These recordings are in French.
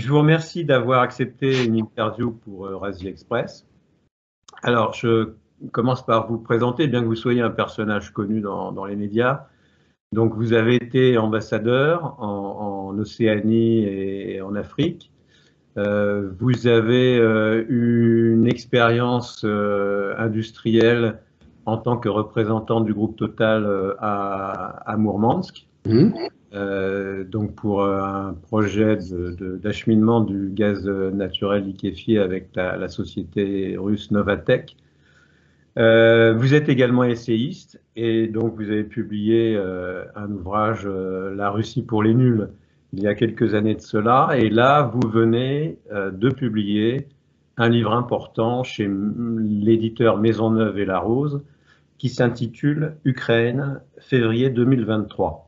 Je vous remercie d'avoir accepté une interview pour Eurasie Express. Alors, je commence par vous présenter, bien que vous soyez un personnage connu dans les médias. Donc, vous avez été ambassadeur en Océanie et en Afrique. Vous avez eu une expérience industrielle en tant que représentant du groupe Total à Mourmansk. Donc pour un projet d'acheminement du gaz naturel liquéfié avec la société russe Novatek. Vous êtes également essayiste et donc vous avez publié un ouvrage La Russie pour les nuls il y a quelques années de cela, et là vous venez de publier un livre important chez l'éditeur Maisonneuve et Larose qui s'intitule Ukraine, février 2023.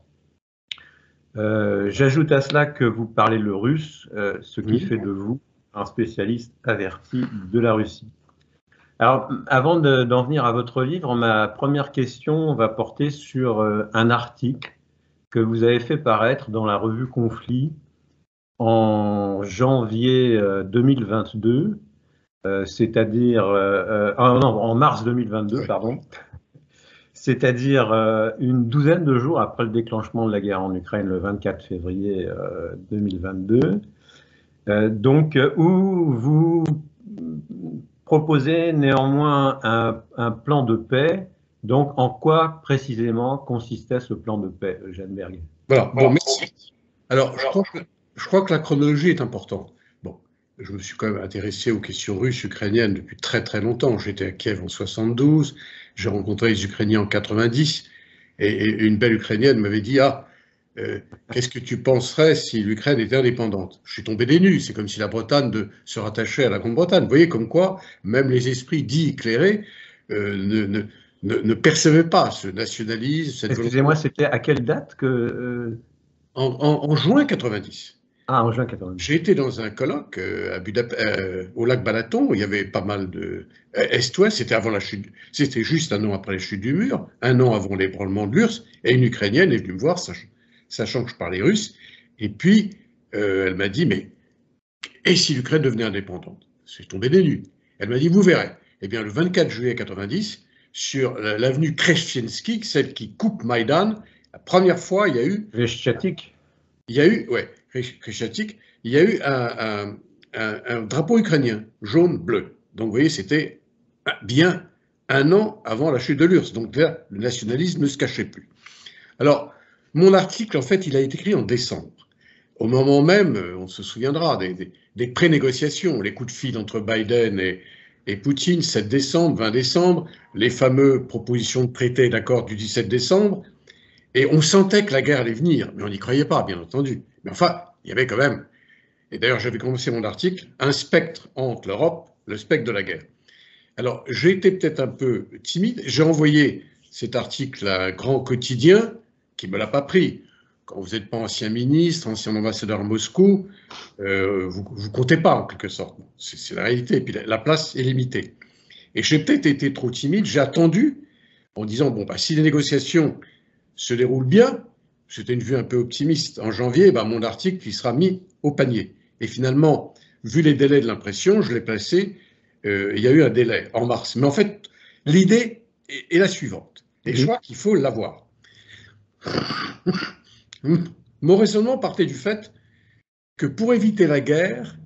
J'ajoute à cela que vous parlez le russe, ce qui fait de vous un spécialiste averti de la Russie. Alors, avant d'en venir à votre livre, ma première question va porter sur un article que vous avez fait paraître dans la revue Conflit en janvier 2022, c'est-à-dire en mars 2022, pardon. C'est-à-dire une douzaine de jours après le déclenchement de la guerre en Ukraine, le 24 février 2022, où vous proposez néanmoins un plan de paix. Donc, en quoi précisément consistait ce plan de paix, Eugène Berg? Voilà, bon, merci. Alors, je crois que la chronologie est importante. Bon, je me suis quand même intéressé aux questions russes, ukrainiennes depuis très très longtemps. J'étais à Kiev en 72, j'ai rencontré les Ukrainiens en 90, et une belle Ukrainienne m'avait dit « Ah, qu'est-ce que tu penserais si l'Ukraine était indépendante ?» Je suis tombé des nues, c'est comme si la Bretagne se rattachait à la Grande-Bretagne. Vous voyez comme quoi, même les esprits dits éclairés ne percevaient pas ce nationalisme. Excusez-moi, c'était à quelle date que… En juin 90. Ah, en juin 90. J'ai été dans un colloque au lac Balaton, où il y avait pas mal de Est-Ouest, c'était avant la chute, c'était juste un an après la chute du mur, un an avant l'ébranlement de l'URSS, et une Ukrainienne est venue me voir, sachant que je parlais russe, et puis elle m'a dit, mais et si l'Ukraine devenait indépendante? Je suis tombé des nues. Elle m'a dit, vous verrez. Eh bien, le 24 juillet 90, sur l'avenue Kresviensky, celle qui coupe Maïdan, la première fois, il y a eu… Khreshchatyk. Il y a eu, ouais, Khreshchatyk, il y a eu un drapeau ukrainien, jaune-bleu. Donc, vous voyez, c'était bien un an avant la chute de l'URSS. Donc, là, le nationalisme ne se cachait plus. Alors, mon article, en fait, il a été écrit en décembre. Au moment même, on se souviendra des pré-négociations, les coups de fil entre Biden et Poutine, 7 décembre, 20 décembre, les fameuses propositions de traité et d'accord du 17 décembre. Et on sentait que la guerre allait venir, mais on n'y croyait pas, bien entendu. Mais enfin, il y avait quand même, et d'ailleurs j'avais commencé mon article, un spectre entre l'Europe, le spectre de la guerre. Alors, j'ai été peut-être un peu timide, j'ai envoyé cet article à un grand quotidien qui ne me l'a pas pris. Quand vous n'êtes pas ancien ministre, ancien ambassadeur à Moscou, vous ne comptez pas en quelque sorte. C'est la réalité, et puis la place est limitée. Et j'ai peut-être été trop timide, j'ai attendu en disant, bon, bah, si les négociations se déroulent bien, c'était une vue un peu optimiste, en janvier, bah, mon article il sera mis au panier. Et finalement, vu les délais de l'impression, je l'ai placé, il y a eu un délai en mars. Mais en fait, l'idée est la suivante, et je crois qu'il faut l'avoir. Mon raisonnement partait du fait que pour éviter la guerre,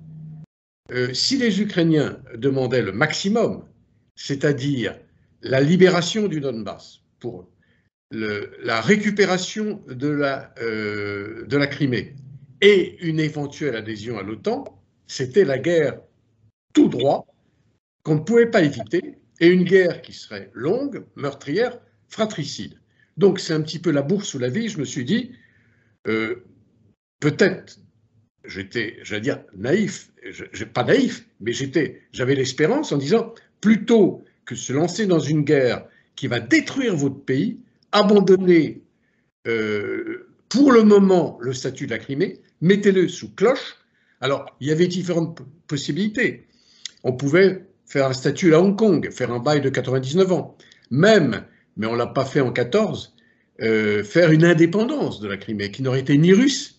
si les Ukrainiens demandaient le maximum, c'est-à-dire la libération du Donbass pour eux, la récupération de la Crimée et une éventuelle adhésion à l'OTAN, c'était la guerre tout droit qu'on ne pouvait pas éviter, et une guerre qui serait longue, meurtrière, fratricide. Donc c'est un petit peu la bourse ou la vie, je me suis dit, peut-être, j'allais dire naïf, pas naïf, mais j'avais l'espérance en disant, plutôt que se lancer dans une guerre qui va détruire votre pays, abandonnez pour le moment le statut de la Crimée, mettez-le sous cloche. Alors, il y avait différentes possibilités. On pouvait faire un statut à Hong Kong, faire un bail de 99 ans. Même, mais on ne l'a pas fait en 14, faire une indépendance de la Crimée, qui n'aurait été ni russe,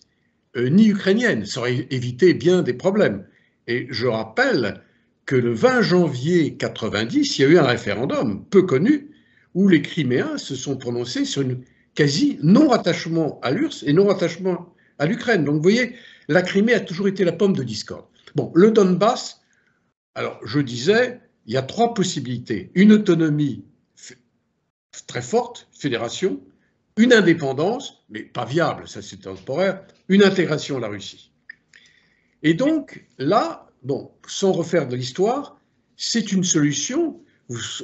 ni ukrainienne. Ça aurait évité bien des problèmes. Et je rappelle que le 20 janvier 90, il y a eu un référendum peu connu où les Criméens se sont prononcés sur une quasi non-rattachement à l'URSS et non-rattachement à l'Ukraine. Donc vous voyez, la Crimée a toujours été la pomme de discorde. Bon, le Donbass, alors je disais, il y a 3 possibilités. Une autonomie très forte, fédération, une indépendance, mais pas viable, ça c'est temporaire, une intégration à la Russie. Et donc là, bon, sans refaire de l'histoire, c'est une solution.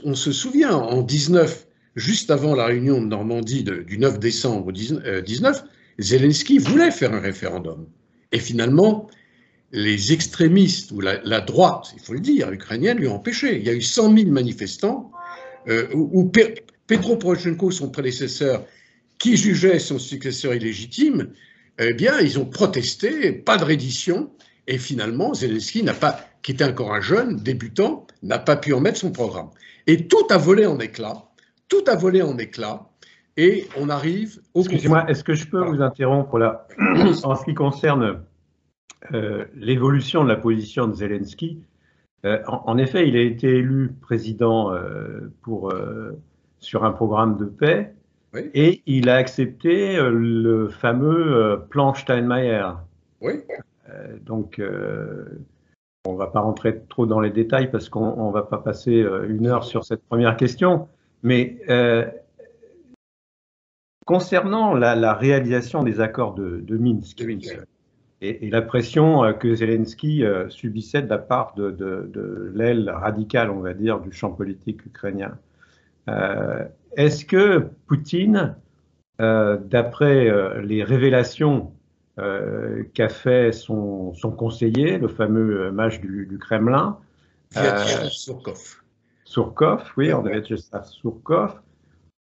On se souvient, en 19, juste avant la réunion de Normandie du 9 décembre 19, Zelensky voulait faire un référendum. Et finalement, les extrémistes, ou la droite, il faut le dire, ukrainienne, lui ont empêché. Il y a eu 100 000 manifestants où Petro Poroshenko, son prédécesseur, qui jugeait son successeur illégitime, eh bien, ils ont protesté, pas de reddition, et finalement, Zelensky qui était encore un jeune débutant, n'a pas pu en mettre son programme. Et tout a volé en éclats, et on arrive au... Excusez-moi, est-ce que je peux vous interrompre là? En ce qui concerne l'évolution de la position de Zelensky, en effet, il a été élu président sur un programme de paix, oui. Et il a accepté le fameux plan Steinmeier. Oui. Donc, on ne va pas rentrer trop dans les détails parce qu'on ne va pas passer 1 heure sur cette première question. Mais concernant la réalisation des accords de Minsk et la pression que Zelensky subissait de la part de l'aile radicale, on va dire, du champ politique ukrainien, est-ce que Poutine, d'après les révélations qu'a fait son conseiller, le fameux mage du Kremlin, Vyacheslav Surkov. Surkov, oui, on avait Vyacheslav Surkov.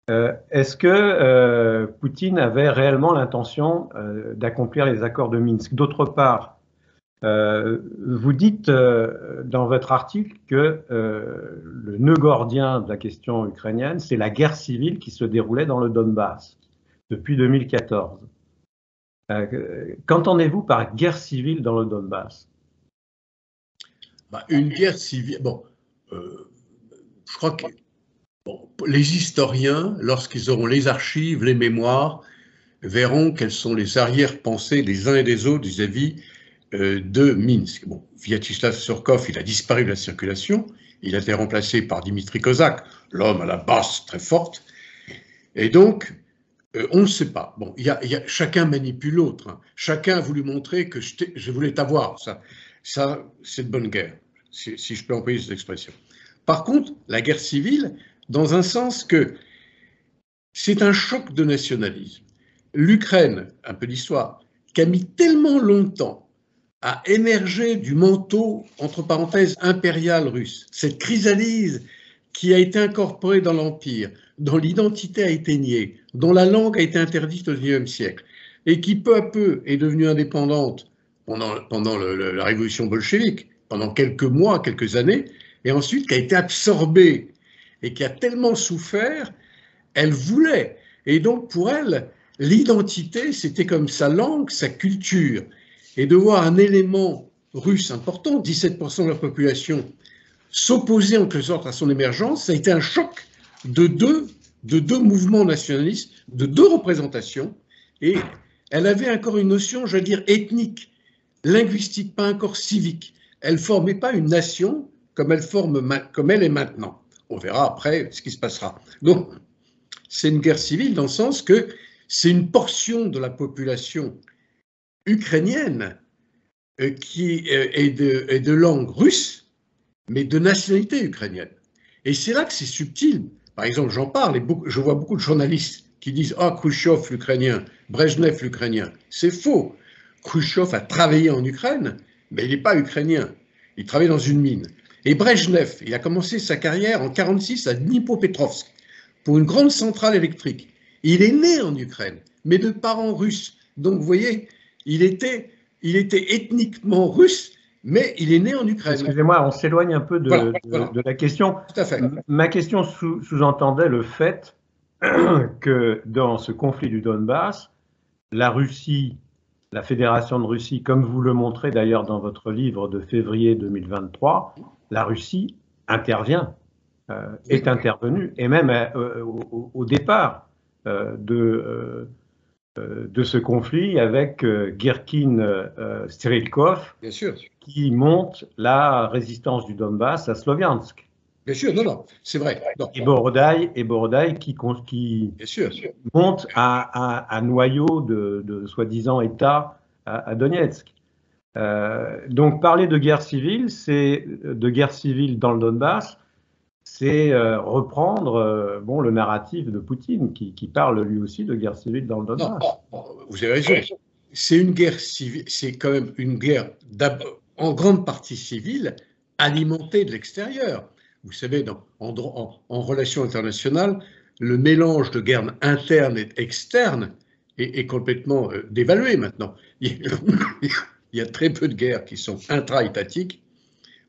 Est-ce que Poutine avait réellement l'intention d'accomplir les accords de Minsk? D'autre part, vous dites dans votre article que le nœud gordien de la question ukrainienne, c'est la guerre civile qui se déroulait dans le Donbass depuis 2014. Qu'entendez-vous par guerre civile dans le Donbass? Une guerre civile, je crois que les historiens, lorsqu'ils auront les archives, les mémoires, verront quelles sont les arrière-pensées des uns et des autres vis-à-vis de Minsk. Bon, Vyacheslav Surkov, il a disparu de la circulation, il a été remplacé par Dimitri Kozak, l'homme à la basse très forte, et donc on ne sait pas. Bon, chacun manipule l'autre, hein. Chacun a voulu montrer que je voulais t'avoir, ça c'est de bonne guerre, si je peux employer cette expression. Par contre, la guerre civile, dans un sens que c'est un choc de nationalisme. L'Ukraine, un peu d'histoire, qui a mis tellement longtemps à émerger du manteau, entre parenthèses, impérial russe, cette chrysalide qui a été incorporée dans l'Empire, dont l'identité a été niée, dont la langue a été interdite au XIXe siècle, et qui peu à peu est devenue indépendante pendant la révolution bolchevique, pendant quelques mois, quelques années, et ensuite qui a été absorbée et qui a tellement souffert, elle voulait. Et donc pour elle, l'identité, c'était comme sa langue, sa culture. Et de voir un élément russe important, 17% de la population, s'opposer en quelque sorte à son émergence, ça a été un choc de deux mouvements nationalistes, de 2 représentations. Et elle avait encore une notion, je veux dire, ethnique, linguistique, pas encore civique. Elle ne formait pas une nation comme elle est maintenant. On verra après ce qui se passera. Donc, c'est une guerre civile dans le sens que c'est une portion de la population ukrainienne qui est de langue russe, mais de nationalité ukrainienne. Et c'est là que c'est subtil. Par exemple, j'en parle et je vois beaucoup de journalistes qui disent « Ah, Khrouchtchev l'Ukrainien, Brejnev l'Ukrainien ». C'est faux. Khrouchtchev a travaillé en Ukraine, mais il n'est pas ukrainien. Il travaille dans une mine. Et Brejnev, il a commencé sa carrière en 1946 à Dnipropetrovsk pour une grande centrale électrique. Il est né en Ukraine, mais de parents russes. Donc, vous voyez, il était ethniquement russe, mais il est né en Ukraine. Excusez-moi, on s'éloigne un peu de la question. Tout à fait. Ma question sous-entendait le fait que dans ce conflit du Donbass, la Russie la Fédération de Russie, comme vous le montrez d'ailleurs dans votre livre de février 2023, la Russie intervient, est intervenue, et même au départ de ce conflit avec Girkin Strelkov, Bien sûr. qui monte la résistance du Donbass à Sloviansk. Bien sûr, non, non, c'est vrai. Non. Et Borodai qui Bien sûr. monte un noyau de soi-disant État à Donetsk. Donc parler de guerre civile dans le Donbass, c'est reprendre bon, le narratif de Poutine qui parle lui aussi de guerre civile dans le Donbass. Non, vous avez raison. C'est une guerre civile, c'est quand même une guerre en grande partie civile, alimentée de l'extérieur. Vous savez, en relations internationales, le mélange de guerre interne et externe est complètement dévalué maintenant. Il y a très peu de guerres qui sont intra-étatiques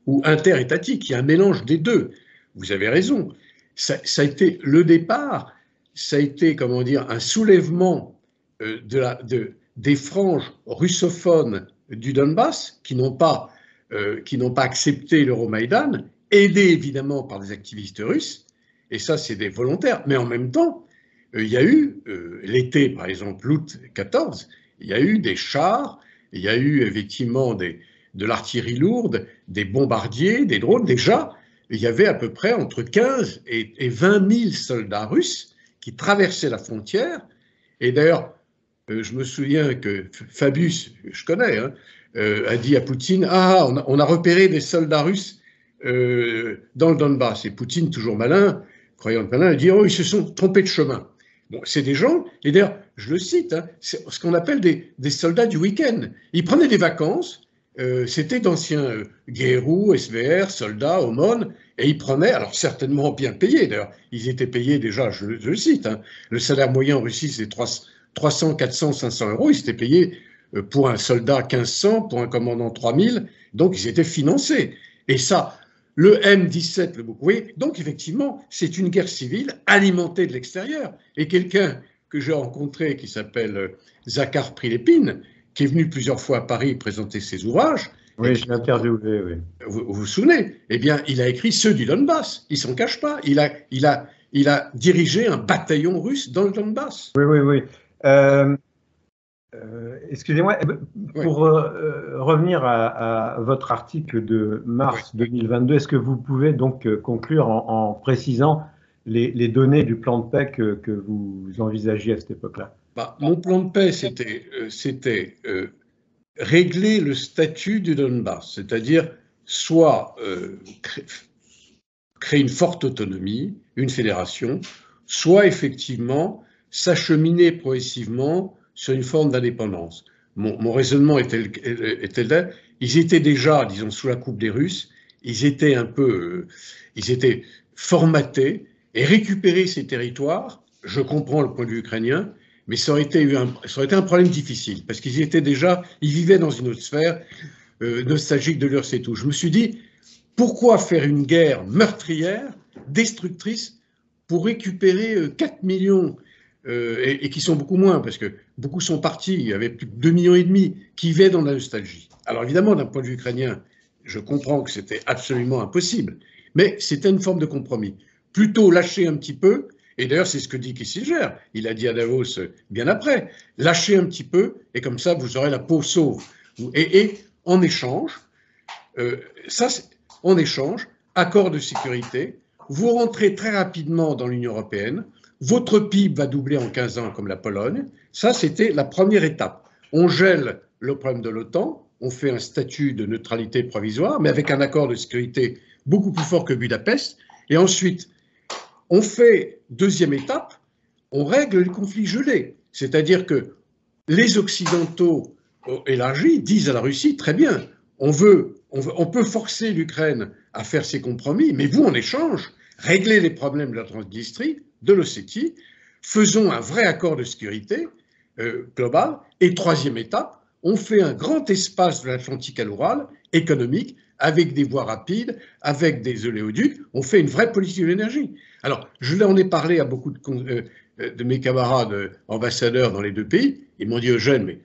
ou inter-étatiques. Il y a un mélange des deux. Vous avez raison. Ça a été le départ, ça a été, comment dire, un soulèvement des franges russophones du Donbass qui n'ont pas accepté l'Euromaïdan, aidés évidemment par des activistes russes, et ça c'est des volontaires. Mais en même temps, il y a eu, l'été par exemple, août 14, il y a eu des chars, il y a eu effectivement de l'artillerie lourde, des bombardiers, des drones. Déjà, il y avait à peu près entre 15 et 20 000 soldats russes qui traversaient la frontière. Et d'ailleurs, je me souviens que Fabius, je connais, hein, a dit à Poutine « Ah, on a repéré des soldats russes dans le Donbass ». Et Poutine, toujours malin, croyant malin, a dit « Oh, ils se sont trompés de chemin ». Bon, c'est des gens, et d'ailleurs, je le cite, hein, c'est ce qu'on appelle des soldats du week-end. Ils prenaient des vacances, c'était d'anciens GRU, SVR, soldats, aumônes, et ils prenaient, alors certainement bien payés d'ailleurs, ils étaient payés déjà, je le cite, hein, le salaire moyen en Russie c'est 300, 400, 500 euros, ils étaient payés pour un soldat 1500, pour un commandant 3000, donc ils étaient financés. Et ça, le M17, le oui, donc effectivement, c'est une guerre civile alimentée de l'extérieur. Et quelqu'un que j'ai rencontré qui s'appelle Zakhar Prilepine, qui est venu plusieurs fois à Paris présenter ses ouvrages. Oui, je l'ai interviewé, oui. Vous vous souvenez? Eh bien, il a écrit ceux du Donbass. Il s'en cache pas. Il a dirigé un bataillon russe dans le Donbass. Oui, oui, oui. Excusez-moi, pour revenir à votre article de mars 2022, est-ce que vous pouvez donc conclure en précisant les données du plan de paix que vous envisagiez à cette époque-là? Mon plan de paix, c'était régler le statut du Donbass, c'est-à-dire soit créer une forte autonomie, une fédération, soit effectivement s'acheminer progressivement sur une forme d'indépendance. Mon raisonnement était là. Ils étaient déjà, disons, sous la coupe des Russes, ils étaient formatés, et récupérer ces territoires, je comprends le point de vue ukrainien, mais ça aurait été un problème difficile, parce qu'ils vivaient dans une autre sphère, nostalgique de l'URSS et tout. Je me suis dit, pourquoi faire une guerre meurtrière, destructrice, pour récupérer 4 millions, et qui sont beaucoup moins, parce que beaucoup sont partis, il y avait plus de 2,5 millions qui vivaient dans la nostalgie. Alors évidemment, d'un point de vue ukrainien, je comprends que c'était absolument impossible, mais c'était une forme de compromis. Plutôt lâcher un petit peu, et d'ailleurs c'est ce que dit Kissinger, il a dit à Davos bien après, lâchez un petit peu, et comme ça vous aurez la peau sauve. Et en échange, accord de sécurité, vous rentrez très rapidement dans l'Union européenne, votre PIB va doubler en 15 ans comme la Pologne. Ça, c'était la première étape. On gèle le problème de l'OTAN, on fait un statut de neutralité provisoire, mais avec un accord de sécurité beaucoup plus fort que Budapest. Et ensuite, on fait, deuxième étape, on règle les conflits gelés. C'est-à-dire que les Occidentaux élargis disent à la Russie, très bien, on peut forcer l'Ukraine à faire ses compromis, mais vous, en échange, réglez les problèmes de la Transnistrie, de l'Ossétie, faisons un vrai accord de sécurité global. Et troisième étape, on fait un grand espace de l'Atlantique à l'Oural, économique, avec des voies rapides, avec des oléoducs, on fait une vraie politique de l'énergie. Alors, je l'en ai parlé à beaucoup de mes camarades ambassadeurs dans les deux pays, ils m'ont dit, Eugène, mais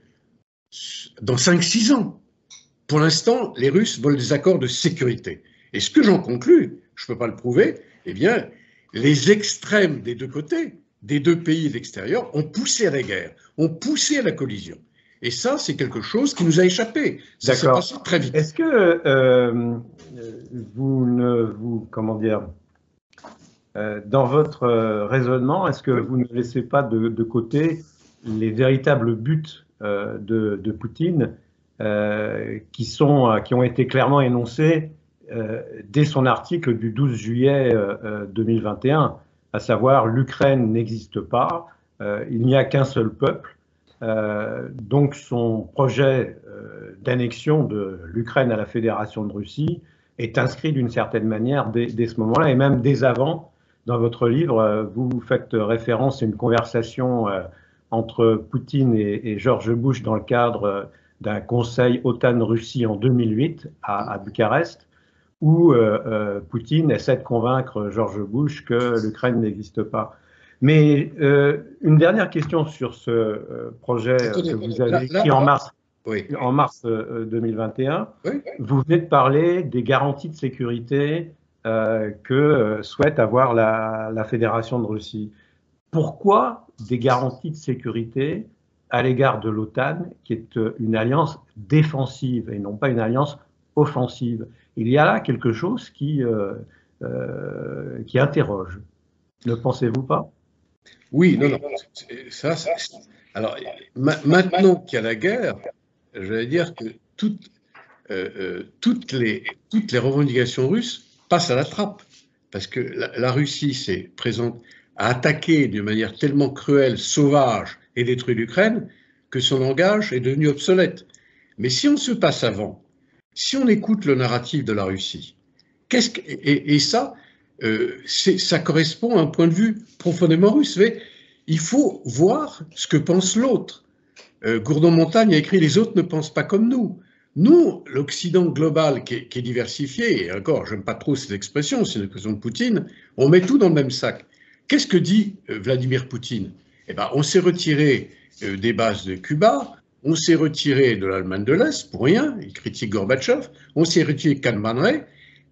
dans 5-6 ans. Pour l'instant, les Russes veulent des accords de sécurité. Et ce que j'en conclus, je ne peux pas le prouver, eh bien, les extrêmes des deux côtés, des deux pays de l'extérieur, ont poussé à la guerre, ont poussé à la collision. Et ça, c'est quelque chose qui nous a échappé. Ça s'est passé très vite. Est-ce que comment dire, dans votre raisonnement, est-ce que vous ne laissez pas de côté les véritables buts de Poutine qui ont été clairement énoncés dès son article du 12 juillet 2021, à savoir l'Ukraine n'existe pas, il n'y a qu'un seul peuple. Donc son projet d'annexion de l'Ukraine à la Fédération de Russie est inscrit d'une certaine manière dès ce moment-là, et même dès avant. Dans votre livre, vous faites référence à une conversation entre Poutine et George Bush dans le cadre d'un conseil OTAN-Russie en 2008 à Bucarest, où Poutine essaie de convaincre George Bush que l'Ukraine n'existe pas. Mais une dernière question sur ce projet que vous avez écrit en mars, en mars 2021. Oui. Vous venez de parler des garanties de sécurité que souhaite avoir la Fédération de Russie. Pourquoi des garanties de sécurité à l'égard de l'OTAN, qui est une alliance défensive et non pas une alliance offensive? Il y a là quelque chose qui interroge. Ne pensez-vous pas? Oui, non. Alors, maintenant qu'il y a la guerre, je vais dire que toutes les revendications russes passent à la trappe. Parce que la Russie s'est présente à attaquer d'une manière tellement cruelle, sauvage et détruit l'Ukraine que son langage est devenu obsolète. Mais si on se passe avant, si on écoute le narratif de la Russie, ça correspond à un point de vue profondément russe. Mais il faut voir ce que pense l'autre. Gourdon-Montagne a écrit « Les autres ne pensent pas comme nous ». Nous, l'Occident global qui est diversifié, et encore, j'aime pas trop cette expression, c'est une expression de Poutine, on met tout dans le même sac. Qu'est-ce que dit Vladimir Poutine? Eh ben, on s'est retiré des bases de Cuba, on s'est retiré de l'Allemagne de l'Est, pour rien, il critique Gorbatchev, on s'est retiré de Kan Man-Ray,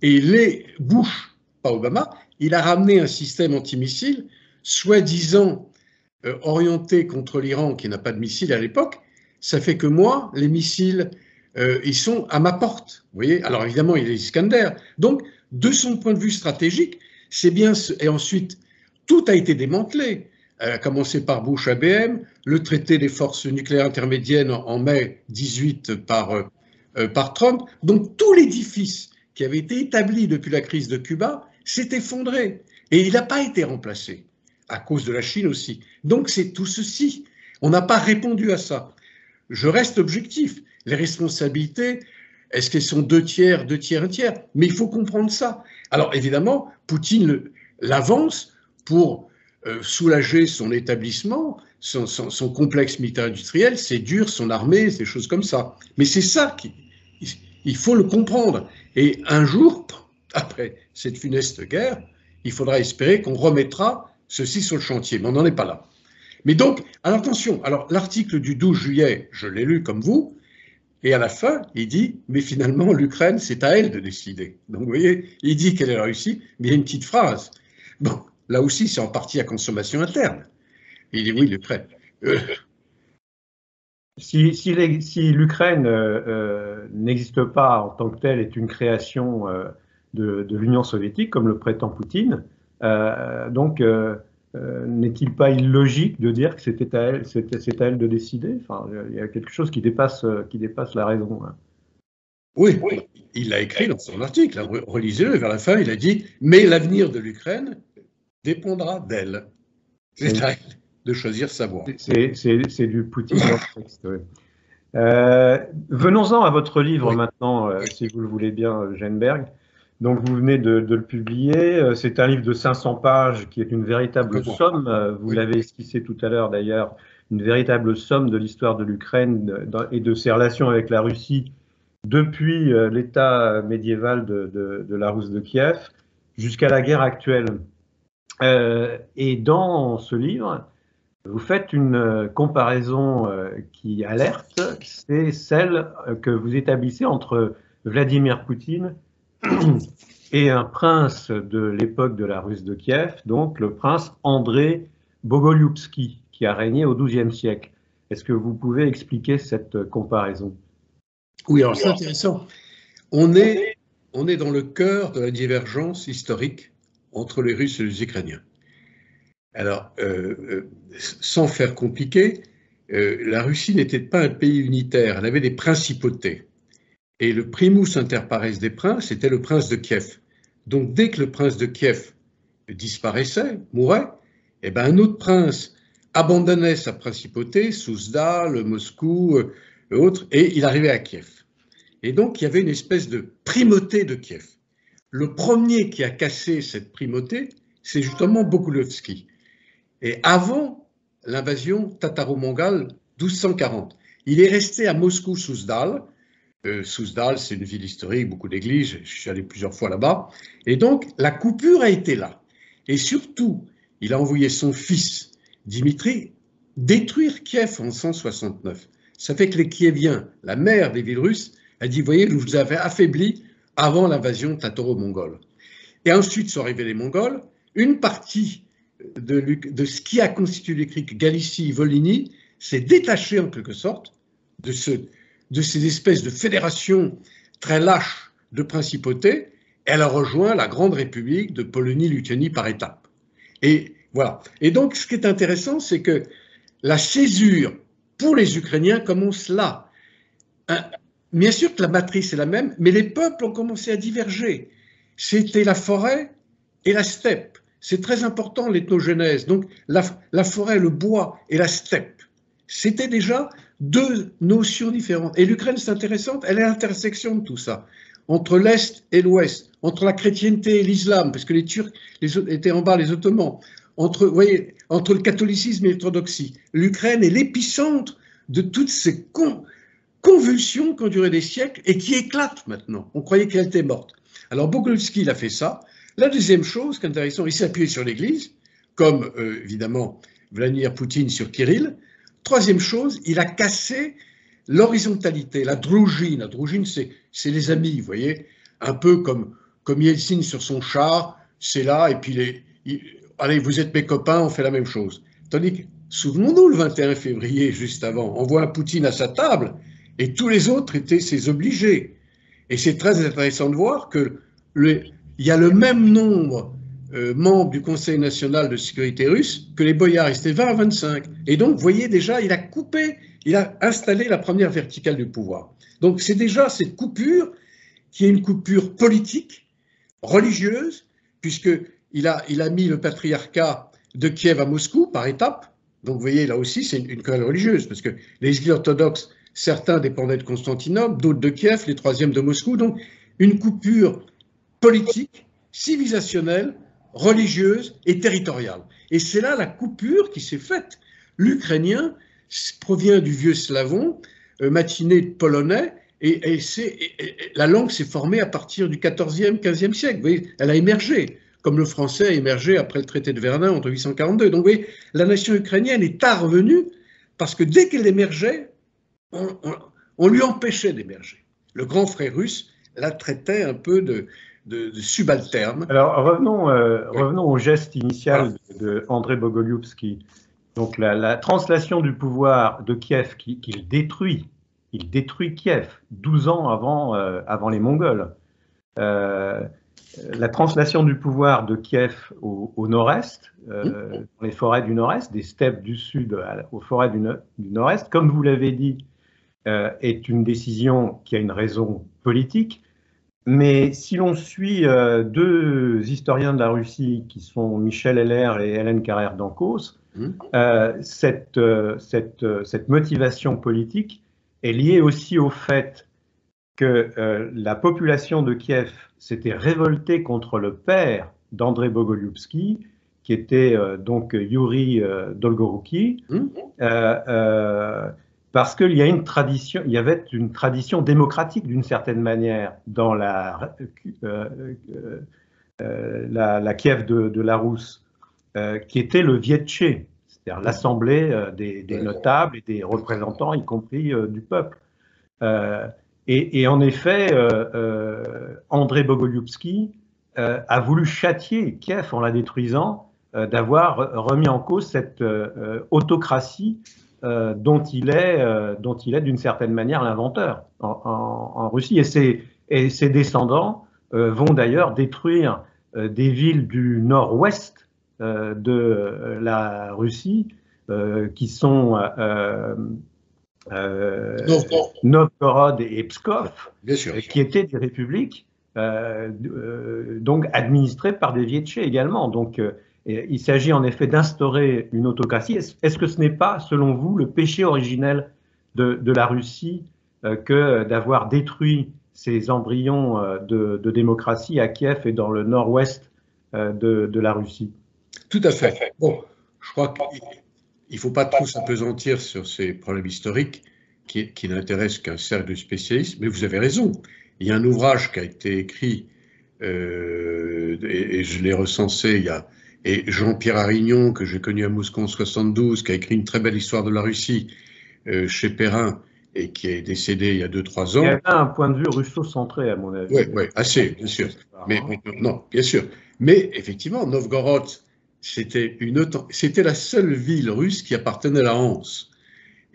et les Bush, pas Obama, il a ramené un système antimissile, soi-disant orienté contre l'Iran, qui n'a pas de missiles à l'époque. Ça fait que moi, les missiles, ils sont à ma porte. Vous voyez. Alors évidemment, il y a les Iskander. Donc, de son point de vue stratégique, c'est bien. Et ensuite, tout a été démantelé, à commencer par Bush ABM, le traité des forces nucléaires intermédiaires en mai 18 par Trump. Donc, tout l'édifice qui avait été établi depuis la crise de Cuba s'est effondré. Et il n'a pas été remplacé, à cause de la Chine aussi. Donc, c'est tout ceci. On n'a pas répondu à ça. Je reste objectif. Les responsabilités, est-ce qu'elles sont 2 tiers, 2 tiers, 1 tiers? Mais il faut comprendre ça. Alors, évidemment, Poutine l'avance pour soulager son établissement, son complexe militaire-industriel, c'est dur, son armée, ces choses comme ça. Mais c'est ça il faut le comprendre. Et un jour, après cette funeste guerre, il faudra espérer qu'on remettra ceci sur le chantier. Mais on n'en est pas là. Mais donc, alors attention, alors l'article du 12 juillet, je l'ai lu comme vous, et à la fin, il dit, mais finalement, l'Ukraine, c'est à elle de décider. Donc, vous voyez, il dit qu'elle est Russie, mais il y a une petite phrase. Bon, là aussi, c'est en partie à consommation interne. Il dit, oui, l'Ukraine. Si l'Ukraine n'existe pas en tant que telle, est une création de l'Union soviétique, comme le prétend Poutine, n'est-il pas illogique de dire que c'est à elle de décider? Enfin, il y a quelque chose qui dépasse la raison. Hein. Oui, il l'a écrit dans son article, relisez-le, vers la fin, il a dit « Mais l'avenir de l'Ukraine dépendra d'elle. » C'est à elle de choisir sa voie. C'est du Poutine dans le texte, oui. Venons-en à votre livre maintenant, si vous le voulez bien, Genberg. Donc vous venez de le publier, c'est un livre de 500 pages qui est une véritable somme, vous l'avez esquissé tout à l'heure d'ailleurs, une véritable somme de l'histoire de l'Ukraine et de ses relations avec la Russie depuis l'état médiéval de la Rus de Kiev jusqu'à la guerre actuelle. Et dans ce livre, Vous faites une comparaison qui alerte, c'est celle que vous établissez entre Vladimir Poutine et un prince de l'époque de la Russe de Kiev, donc le prince André Bogolyubski, qui a régné au XIIe siècle. Est-ce que vous pouvez expliquer cette comparaison? Oui, alors c'est intéressant. On est dans le cœur de la divergence historique entre les Russes et les Ukrainiens. Alors, sans faire compliqué, la Russie n'était pas un pays unitaire, elle avait des principautés. Et le primus inter pares des princes était le prince de Kiev. Donc, dès que le prince de Kiev disparaissait, mourait, eh ben, un autre prince abandonnait sa principauté, Souzdal, Moscou, autres, et il arrivait à Kiev. Et donc, il y avait une espèce de primauté de Kiev. Le premier qui a cassé cette primauté, c'est justement Bogolyubski. Et avant l'invasion tataro-mongole 1240, il est resté à Moscou Souzdal. Souzdal, c'est une ville historique, beaucoup d'églises, je suis allé plusieurs fois là-bas. Et donc, la coupure a été là. Et surtout, il a envoyé son fils, Dimitri, détruire Kiev en 169. Ça fait que les Kieviens, la mère des villes russes, a dit, voyez, vous vous avez affaibli avant l'invasion tataro-mongole. Et ensuite sont arrivés les Mongols. Une partie de ce qui a constitué les criques Galicie, Volhynie, s'est détachée en quelque sorte de ces espèces de fédérations très lâches de principautés. Elle a rejoint la grande république de Polonie-Lituanie par étapes. Et voilà. Et donc, ce qui est intéressant, c'est que la césure pour les Ukrainiens commence là. Bien sûr que la matrice est la même, mais les peuples ont commencé à diverger. C'était la forêt et la steppe. C'est très important l'ethnogenèse. Donc la forêt, le bois et la steppe, c'était déjà deux notions différentes. Et l'Ukraine, c'est intéressant, elle est à l'intersection de tout ça, entre l'Est et l'Ouest, entre la chrétienté et l'islam, parce que les Turcs étaient en bas, les Ottomans, entre le catholicisme et l'orthodoxie. L'Ukraine est l'épicentre de toutes ces convulsions qui ont duré des siècles et qui éclatent maintenant. On croyait qu'elle était morte. Alors Bogolyubski, il a fait ça. La deuxième chose qui est intéressante, il s'est appuyé sur l'Église, comme évidemment Vladimir Poutine sur Kirill. Troisième chose, il a cassé l'horizontalité, la droujine. La droujine, c'est les amis, vous voyez, un peu comme Yeltsin sur son char, c'est là, et puis allez, vous êtes mes copains, on fait la même chose. Tandis que, souvenons-nous, le 21 février, juste avant, on voit Poutine à sa table, et tous les autres étaient ses obligés. Et c'est très intéressant de voir que il y a le même nombre membres du Conseil national de sécurité russe que les boyards, c'était 20 à 25. Et donc, vous voyez déjà, il a installé la première verticale du pouvoir. Donc, c'est déjà cette coupure qui est une coupure politique, religieuse, puisqu'il a mis le patriarcat de Kiev à Moscou par étapes. Donc, vous voyez, là aussi, c'est une querelle religieuse, parce que les églises orthodoxes, certains dépendaient de Constantinople, d'autres de Kiev, les troisièmes de Moscou. Donc, une coupure politique, civilisationnelle, religieuse et territoriale. Et c'est là la coupure qui s'est faite. L'ukrainien provient du vieux slavon, matiné de polonais, et la langue s'est formée à partir du XIVe, XVe siècle. Vous voyez, elle a émergé, comme le français a émergé après le traité de Verdun en 1842. Donc, vous voyez, la nation ukrainienne est tard revenue parce que dès qu'elle émergeait, on lui empêchait d'émerger. Le grand frère russe la traitait un peu de subalterne. Alors revenons au geste initial de André Bogolyubski. Donc la translation du pouvoir de Kiev qu'il détruit, il détruit Kiev 12 ans avant les Mongols. La translation du pouvoir de Kiev au nord-est, dans les forêts du nord-est, des steppes du sud aux forêts du nord-est, comme vous l'avez dit, est une décision qui a une raison politique. Mais si l'on suit deux historiens de la Russie qui sont Michel Heller et Hélène Carrère d'Ancos, cette motivation politique est liée aussi au fait que la population de Kiev s'était révoltée contre le père d'André Bogolyubski, qui était donc Yuri Dolgorouki, parce qu'il y a il y avait une tradition démocratique d'une certaine manière dans la Kiev de la Rousse, qui était le Vietché, c'est-à-dire l'Assemblée des notables et des représentants, y compris du peuple. Et en effet, André Bogolyubsky a voulu châtier Kiev en la détruisant, d'avoir remis en cause cette autocratie dont il est d'une certaine manière l'inventeur en Russie. Et ses descendants vont d'ailleurs détruire des villes du nord-ouest de la Russie qui sont Novgorod et Pskov, qui étaient des républiques donc administrées par des Vietchés également. Donc il s'agit en effet d'instaurer une autocratie. Est-ce que ce n'est pas, selon vous, le péché originel de la Russie que d'avoir détruit ces embryons de démocratie à Kiev et dans le nord-ouest de la Russie? Tout à fait. Bon, je crois qu'il ne faut pas trop s'apesantir sur ces problèmes historiques qui n'intéressent qu'un cercle de spécialistes, mais vous avez raison. Il y a un ouvrage qui a été écrit, et je l'ai recensé, et Jean-Pierre Arignon, que j'ai connu à Moscou en 72, qui a écrit une très belle histoire de la Russie chez Perrin, et qui est décédé il y a 2-3 ans. Il y avait un point de vue russo-centré, à mon avis. Oui, assez, bien sûr. Mais non, bien sûr. Mais effectivement, Novgorod, c'était la seule ville russe qui appartenait à la Hanse.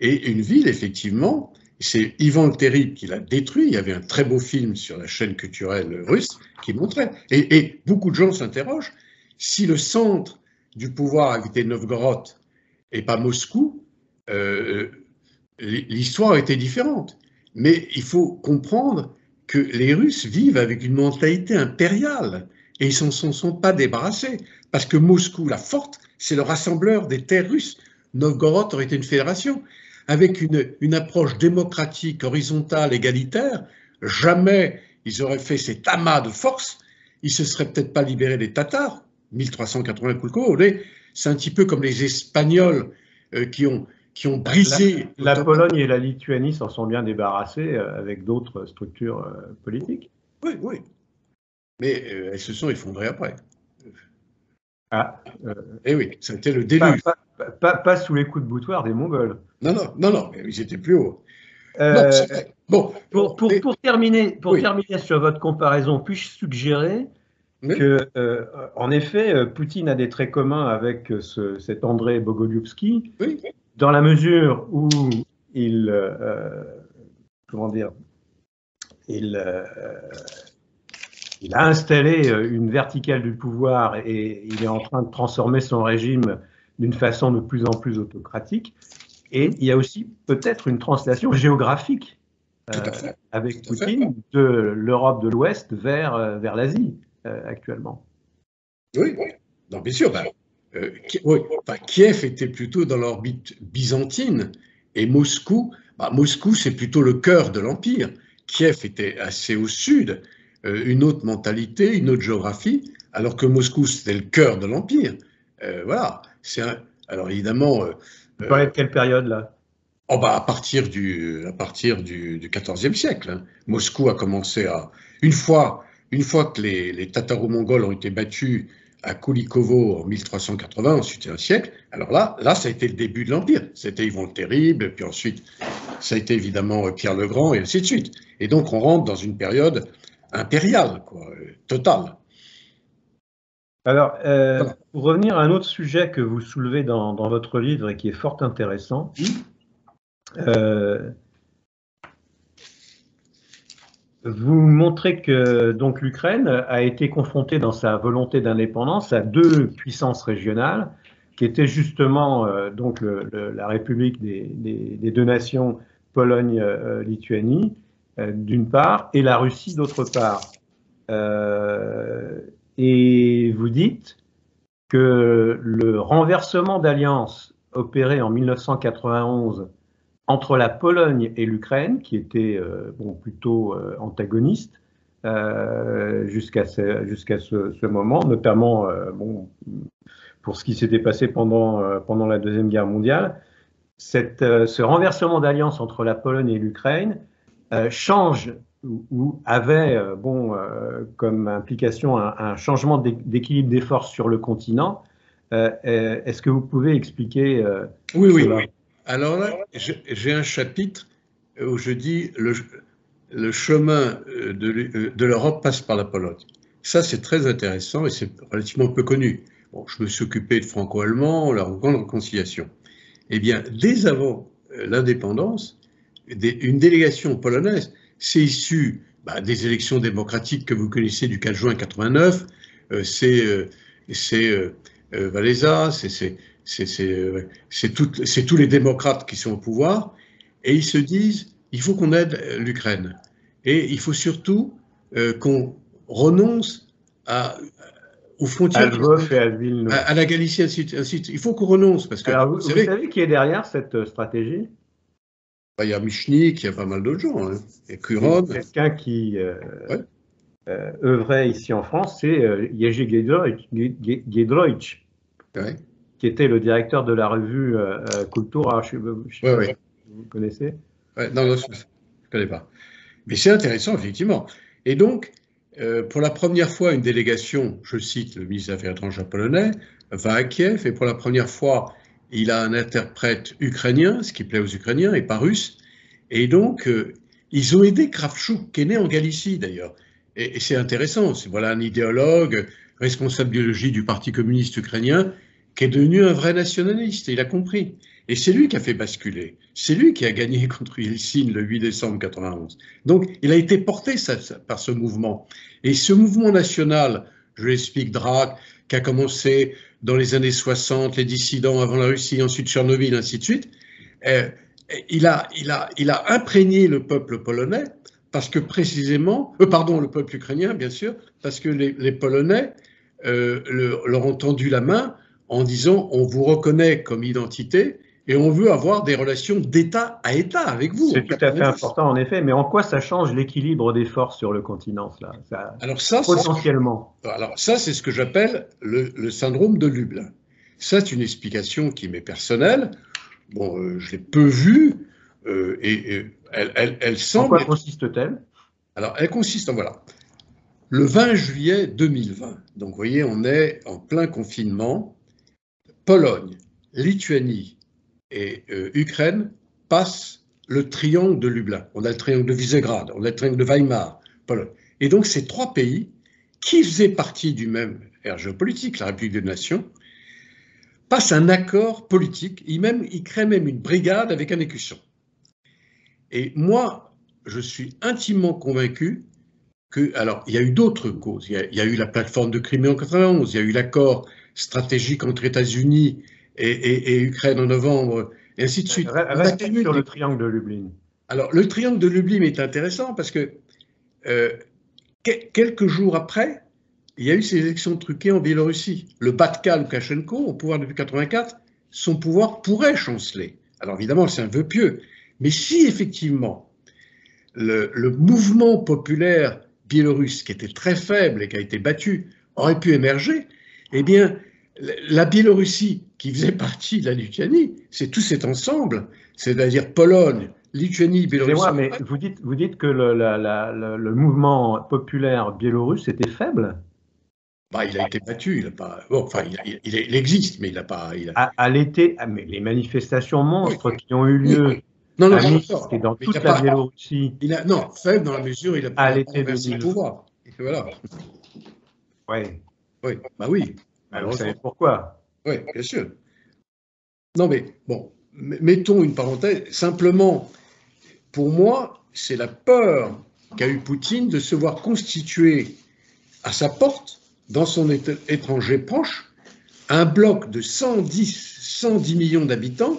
Et une ville, effectivement, c'est Ivan le Terrible qui l'a détruit. Il y avait un très beau film sur la chaîne culturelle russe qui montrait. Et beaucoup de gens s'interrogent si le centre du pouvoir avait été Novgorod et pas Moscou, l'histoire était différente. Mais il faut comprendre que les Russes vivent avec une mentalité impériale et ils ne s'en sont pas débarrassés. Parce que Moscou, la forte, c'est le rassembleur des terres russes. Novgorod aurait été une fédération. Avec une approche démocratique, horizontale, égalitaire, jamais ils auraient fait cet amas de force. Ils ne se seraient peut-être pas libérés des Tatars, 1380 Kulko. C'est un petit peu comme les Espagnols qui ont brisé. La Pologne et la Lituanie s'en sont bien débarrassés avec d'autres structures politiques. Oui, oui. Mais elles se sont effondrées après. Et oui, c'était le déluge. Pas sous les coups de boutoir des Mongols. Non, mais ils étaient plus hauts. Bon, pour terminer sur votre comparaison, puis-je suggérer que, en effet, Poutine a des traits communs avec cet André Bogolyubsky, dans la mesure où il a installé une verticale du pouvoir et il est en train de transformer son régime d'une façon de plus en plus autocratique. Et il y a aussi peut-être une translation géographique avec Poutine de l'Europe de l'Ouest vers l'Asie actuellement. Oui, non, bien sûr. Kiev était plutôt dans l'orbite byzantine et Moscou, c'est plutôt le cœur de l'Empire. Kiev était assez au sud, une autre mentalité, une autre géographie, alors que Moscou, c'était le cœur de l'Empire. Voilà. Alors évidemment. Vous parlez de quelle période là? À partir du XIVe siècle. Hein. Moscou a commencé à. Une fois que les Tataro-Mongols ont été battus à Kulikovo en 1380, ensuite un siècle, alors là, ça a été le début de l'Empire. C'était Ivan le Terrible, puis ensuite, ça a été évidemment Pierre le Grand, et ainsi de suite. Et donc, on rentre dans une période impériale, totale. Alors, pour revenir à un autre sujet que vous soulevez dans votre livre et qui est fort intéressant, vous montrez que donc l'Ukraine a été confrontée dans sa volonté d'indépendance à deux puissances régionales, qui étaient justement donc la République des deux nations, Pologne-Lituanie, d'une part, et la Russie d'autre part. Et vous dites que le renversement d'alliance opéré en 1991 entre la Pologne et l'Ukraine, qui étaient plutôt antagonistes jusqu'à ce moment, notamment pour ce qui s'était passé pendant la Deuxième Guerre mondiale, ce renversement d'alliance entre la Pologne et l'Ukraine change ou avait comme implication un changement d'équilibre des forces sur le continent Est-ce que vous pouvez expliquer Oui. cela? Alors là, j'ai un chapitre où je dis le chemin de l'Europe passe par la Pologne. Ça, c'est très intéressant et c'est relativement peu connu. Bon, je me suis occupé de franco-allemand, la grande réconciliation. Eh bien, dès avant l'indépendance, une délégation polonaise s'est issue des élections démocratiques que vous connaissez du 4 juin 89. C'est Wałęsa, c'est tous les démocrates qui sont au pouvoir, et ils se disent il faut qu'on aide l'Ukraine. Et il faut surtout qu'on renonce aux frontières, à la Galicie, ainsi de suite. Il faut qu'on renonce. Parce que, alors, vous savez qui est derrière cette stratégie? Il y a Michnik, il y a pas mal d'autres gens. Hein. Il y a Kuron. Quelqu'un qui œuvrait ici en France, c'est Jerzy Giedroyć, qui était le directeur de la revue Kultura. Vous connaissez? Non, je ne connais pas. Mais c'est intéressant, effectivement. Et donc, pour la première fois, une délégation, je cite le ministre des Affaires étrangères polonais, va à Kiev, et pour la première fois, il a un interprète ukrainien, ce qui plaît aux Ukrainiens, et pas russe. Et donc, ils ont aidé Kravchuk, qui est né en Galicie d'ailleurs. Et c'est intéressant. Voilà un idéologue, responsable biologie du Parti communiste ukrainien, qui est devenu un vrai nationaliste. Et il a compris. Et c'est lui qui a fait basculer. C'est lui qui a gagné contre Yeltsin le 8 décembre 91. Donc, il a été porté par ce mouvement. Et ce mouvement national, je l'explique, Drac, qui a commencé dans les années 60, les dissidents avant la Russie, ensuite Tchernobyl, ainsi de suite, il a imprégné le peuple polonais parce que précisément, le peuple ukrainien, bien sûr, parce que les Polonais leur ont tendu la main en disant on vous reconnaît comme identité et on veut avoir des relations d'État à État avec vous. C'est tout à fait important, en effet. Mais en quoi ça change l'équilibre des forces sur le continent, ça, alors ça, potentiellement. Alors ça, c'est ce que j'appelle le syndrome de Lublin. Ça, c'est une explication qui m'est personnelle. Bon, je l'ai peu vue et elle semble... En quoi consiste-t-elle? Alors, elle consiste en voilà. Le 20 juillet 2020, donc vous voyez, on est en plein confinement. Pologne, Lituanie et Ukraine passent le triangle de Lublin. On a le triangle de Visegrad, on a le triangle de Weimar, Pologne. Et donc ces trois pays, qui faisaient partie du même aire géopolitique, la République des Nations, passent un accord politique. Ils créent même une brigade avec un écusson. Et moi, je suis intimement convaincu que, alors, il y a eu d'autres causes. Il y a eu la plateforme de Crimée en 91, il y a eu l'accord stratégique entre États-Unis et Ukraine en novembre, et ainsi de suite. Restez sur le triangle de Lublin. Alors, le triangle de Lublin est intéressant parce que quelques jours après, il y a eu ces élections truquées en Biélorussie. Le Batka Loukachenko, au pouvoir depuis 1984, son pouvoir pourrait chanceler. Alors évidemment, c'est un vœu pieux. Mais si effectivement le mouvement populaire biélorusse, qui était très faible et qui a été battu, aurait pu émerger, eh bien, la Biélorussie, qui faisait partie de la Lituanie, c'est tout cet ensemble, c'est-à-dire Pologne, Lituanie, Biélorussie. Mais vous dites que le mouvement populaire biélorusse était faible? Il a été battu, il a pas. Bon, enfin, il existe, mais il n'a pas. À l'été, mais les manifestations monstres qui ont eu lieu à Minsk et dans toute la Biélorussie. Non, faible dans la mesure où il a pas renversé le pouvoir. Voilà. Oui. Oui, oui. Alors, vous savez pourquoi? Oui, bien sûr. Non, mais bon, mettons une parenthèse. Simplement, pour moi, c'est la peur qu'a eu Poutine de se voir constituer à sa porte, dans son étranger proche, un bloc de 110 millions d'habitants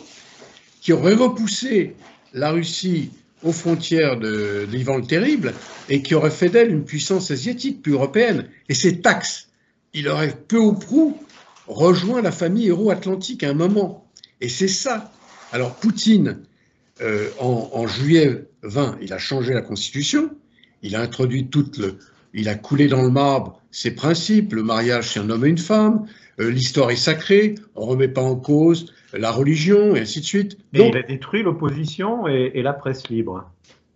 qui aurait repoussé la Russie aux frontières de l'Ivan le Terrible et qui aurait fait d'elle une puissance asiatique plus européenne. Et ces taxes, il aurait peu ou prou rejoint la famille euro-atlantique à un moment. Et c'est ça. Alors Poutine, en juillet 20, il a changé la Constitution, il a introduit il a coulé dans le marbre ses principes, le mariage c'est un homme et une femme, l'histoire est sacrée, on ne remet pas en cause la religion, et ainsi de suite. Donc, et il a détruit l'opposition et la presse libre.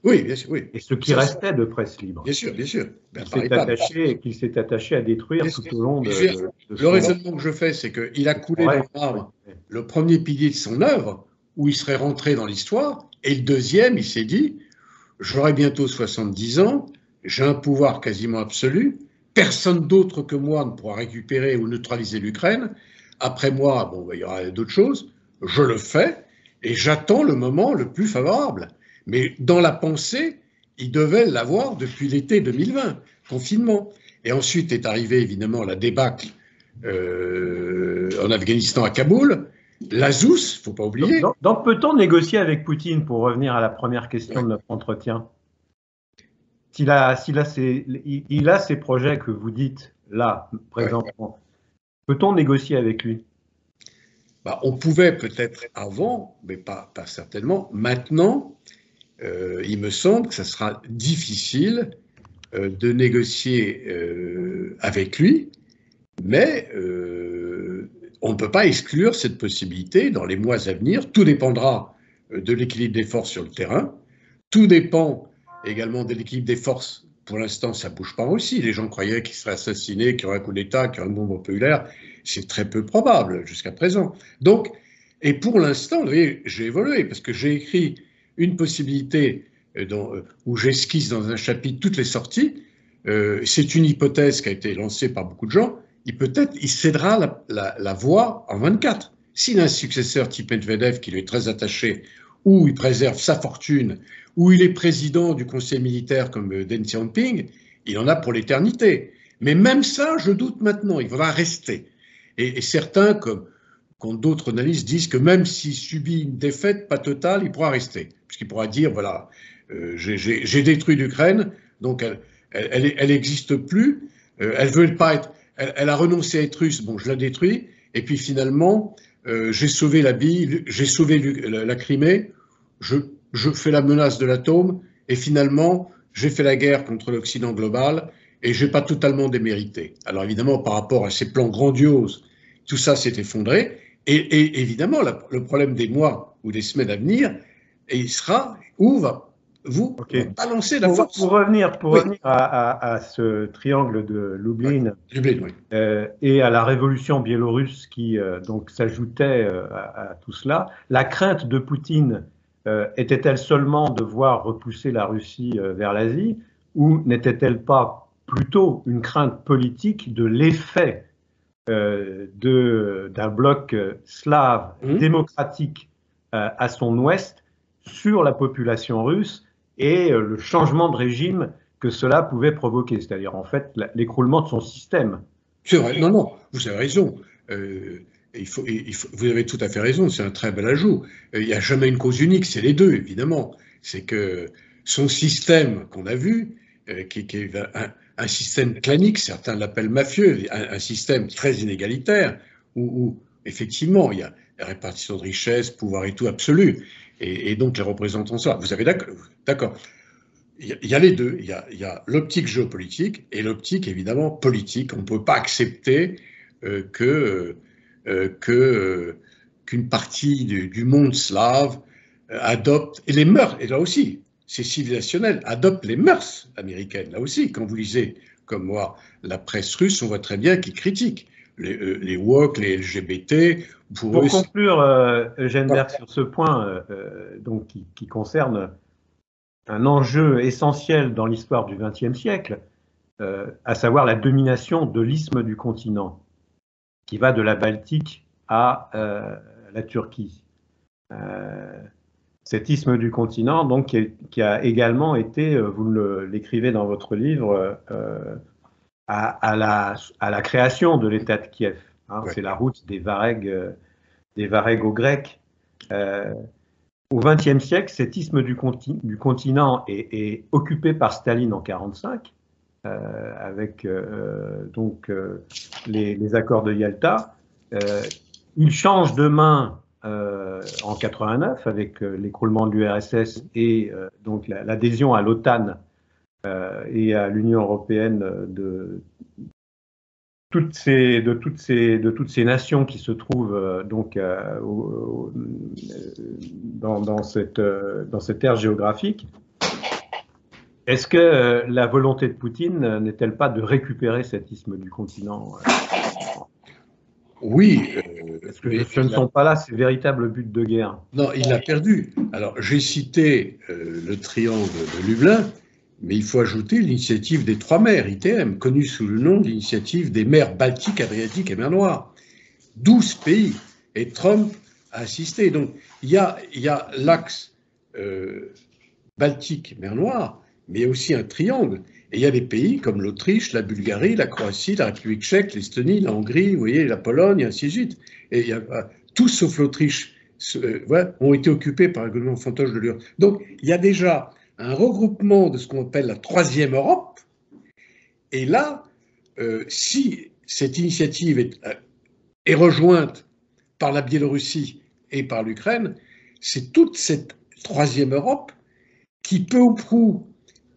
Oui, bien sûr, oui. Et ce qui restait de presse libre. Bien sûr, bien sûr. Qu'il s'est attaché à détruire tout au long de le raisonnement que je fais, c'est qu'il a coulé dans le marbre le premier pilier de son œuvre, où il serait rentré dans l'histoire, et le deuxième, il s'est dit, j'aurai bientôt 70 ans, j'ai un pouvoir quasiment absolu, personne d'autre que moi ne pourra récupérer ou neutraliser l'Ukraine, après moi, bon, il y aura d'autres choses, je le fais, et j'attends le moment le plus favorable. Mais dans la pensée, il devait l'avoir depuis l'été 2020, confinement. Et ensuite est arrivé évidemment la débâcle en Afghanistan à Kaboul, l'Azous, il ne faut pas oublier. Donc peut-on négocier avec Poutine, pour revenir à la première question de notre entretien? Il a ces projets que vous dites là, présentement. Peut-on négocier avec lui? On pouvait peut-être avant, mais pas certainement. Maintenant, il me semble que ça sera difficile de négocier avec lui, mais on ne peut pas exclure cette possibilité dans les mois à venir. Tout dépendra de l'équilibre des forces sur le terrain. Tout dépend également de l'équilibre des forces. Pour l'instant, ça ne bouge pas aussi. Les gens croyaient qu'il serait assassiné, qu'il y aurait un coup d'État, qu'il y aurait une bombe populaire. C'est très peu probable jusqu'à présent. Donc, et pour l'instant, vous voyez, j'ai évolué parce que j'ai écrit une possibilité où j'esquisse dans un chapitre toutes les sorties. C'est une hypothèse qui a été lancée par beaucoup de gens. Il cédera la voie en 24. S'il a un successeur type Medvedev qui lui est très attaché, ou il préserve sa fortune, ou il est président du conseil militaire comme Deng Xiaoping, il en a pour l'éternité. Mais même ça, je doute maintenant, il va rester. Et certains, comme d'autres analystes, disent que même s'il subit une défaite, pas totale, il pourra rester. Puisqu'il pourra dire, voilà, j'ai détruit l'Ukraine, donc elle n'existe plus, elle veut pas être, elle a renoncé à être russe, bon, je la détruis, et puis finalement, j'ai sauvé la bille, j'ai sauvé la Crimée, je fais la menace de l'atome, et finalement, j'ai fait la guerre contre l'Occident global, et je n'ai pas totalement démérité. Alors évidemment, par rapport à ces plans grandioses, tout ça s'est effondré, et évidemment, le problème des mois ou des semaines à venir, et il sera où va-vous balancer la force. Pour revenir à ce triangle de Lublin, oui. Et à la révolution biélorusse qui donc s'ajoutait à tout cela, la crainte de Poutine était-elle seulement de voir repousser la Russie vers l'Asie, ou n'était-elle pas plutôt une crainte politique de l'effet d'un bloc slave démocratique à son ouest sur la population russe et le changement de régime que cela pouvait provoquer, c'est-à-dire en fait l'écroulement de son système? C'est vrai, non, vous avez raison. Vous avez tout à fait raison, c'est un très bel ajout. Il n'y a jamais une cause unique, c'est les deux, évidemment. C'est que son système qu'on a vu, qui est un système clanique, certains l'appellent mafieux, un système très inégalitaire, où effectivement il y a la répartition de richesses, pouvoir et tout absolu, et donc les représentants ça. Vous avez d'accord. Il y a les deux, il y a l'optique géopolitique et l'optique évidemment politique. On ne peut pas accepter qu'une partie du monde slave adopte, et les mœurs, et là aussi, c'est civilisationnel, adopte les mœurs américaines. Là aussi, quand vous lisez, comme moi, la presse russe, on voit très bien qu'ils critiquent les woke, les LGBT. Pour conclure, Eugène Berg, sur ce point donc, qui concerne un enjeu essentiel dans l'histoire du XXe siècle, à savoir la domination de l'isthme du continent, qui va de la Baltique à la Turquie. Cet isthme du continent, donc, qui a également été, vous l'écrivez dans votre livre, à la création de l'État de Kiev. Hein, ouais. C'est la route des Varegs aux Grecs. Au XXe siècle, cet isthme du continent est occupé par Staline en 1945, avec donc les accords de Yalta. Il change de main en 89 avec l'écroulement de l'URSS et donc l'adhésion à l'OTAN et à l'Union européenne de toutes ces nations qui se trouvent donc dans cette aire géographique. Est-ce que la volonté de Poutine n'est-elle pas de récupérer cet isthme du continent? Oui. Est-ce que ce ne sont pas là ces véritables buts de guerre? Non, il l'a perdu. Alors, j'ai cité le triangle de Lublin, mais il faut ajouter l'initiative des trois mers, ITM, connue sous le nom d'initiative des mers Baltique, Adriatique et mer Noire. 12 pays. Et Trump a assisté. Donc, il y a l'axe Baltique, mer Noire, mais il y a aussi un triangle. Et il y a des pays comme l'Autriche, la Bulgarie, la Croatie, la République tchèque, l'Estonie, la Hongrie, vous voyez, la Pologne, et ainsi de suite. Et il y a, tous sauf l'Autriche ont été occupés par le gouvernement fantoche de l'URSS. Donc, il y a déjà un regroupement de ce qu'on appelle la troisième Europe. Et là, si cette initiative est rejointe par la Biélorussie et par l'Ukraine, c'est toute cette troisième Europe qui peu ou prou